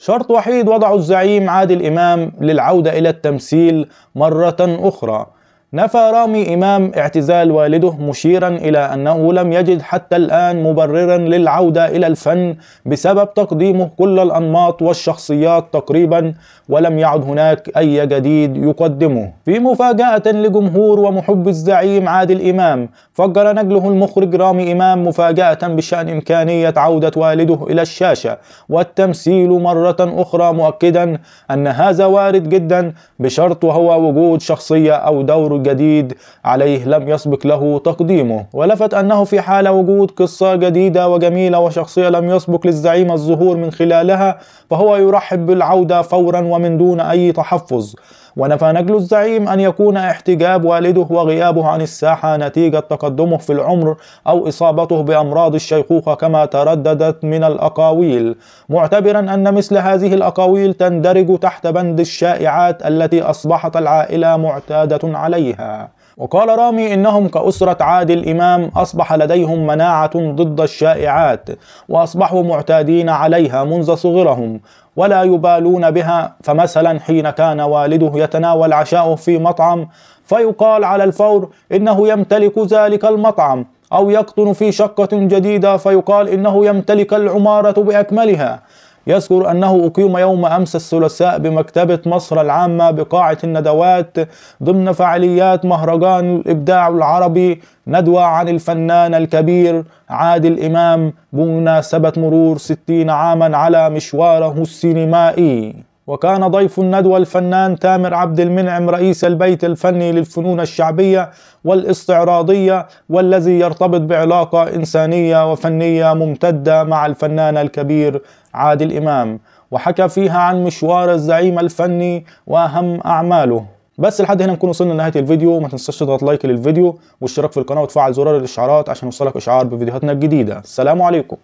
شرط وحيد وضعه الزعيم عادل إمام للعودة إلى التمثيل مرة أخرى. نفى رامي إمام اعتزال والده، مشيرا إلى أنه لم يجد حتى الآن مبررا للعودة إلى الفن بسبب تقديمه كل الأنماط والشخصيات تقريبا، ولم يعد هناك أي جديد يقدمه. في مفاجأة لجمهور ومحب الزعيم عادل إمام، فجر نجله المخرج رامي إمام مفاجأة بشأن إمكانية عودة والده إلى الشاشة والتمثيل مرة أخرى، مؤكدا أن هذا وارد جدا بشرط وهو وجود شخصية أو دور جديد عليه لم يسبق له تقديمه. ولفت أنه في حال وجود قصة جديدة وجميلة وشخصية لم يسبق للزعيم الظهور من خلالها فهو يرحب بالعودة فورا ومن دون أي تحفظ. ونفى نجل الزعيم أن يكون احتجاب والده وغيابه عن الساحة نتيجة تقدمه في العمر أو إصابته بأمراض الشيخوخة كما ترددت من الأقاويل، معتبرا أن مثل هذه الأقاويل تندرج تحت بند الشائعات التي أصبحت العائلة معتادة عليها. وقال رامي إنهم كأسرة عادل إمام أصبح لديهم مناعة ضد الشائعات، وأصبحوا معتادين عليها منذ صغرهم ولا يبالون بها. فمثلا حين كان والده يتناول عشاءه في مطعم فيقال على الفور إنه يمتلك ذلك المطعم، أو يقطن في شقة جديدة فيقال إنه يمتلك العمارة بأكملها. يذكر أنه أقيم يوم أمس الثلاثاء بمكتبة مصر العامة بقاعة الندوات ضمن فعاليات مهرجان الإبداع العربي ندوة عن الفنان الكبير عادل إمام بمناسبة مرور 60 عاما على مشواره السينمائي. وكان ضيف الندوة الفنان تامر عبد المنعم رئيس البيت الفني للفنون الشعبية والاستعراضية، والذي يرتبط بعلاقة إنسانية وفنية ممتدة مع الفنان الكبير عادل إمام، وحكى فيها عن مشوار الزعيم الفني وأهم أعماله. بس لحد هنا نكون وصلنا لنهاية الفيديو. ما تنساش تضغط لايك للفيديو واشتراك في القناة وتفعل زرار الإشعارات عشان يوصلك إشعار بفيديوهاتنا الجديدة. السلام عليكم.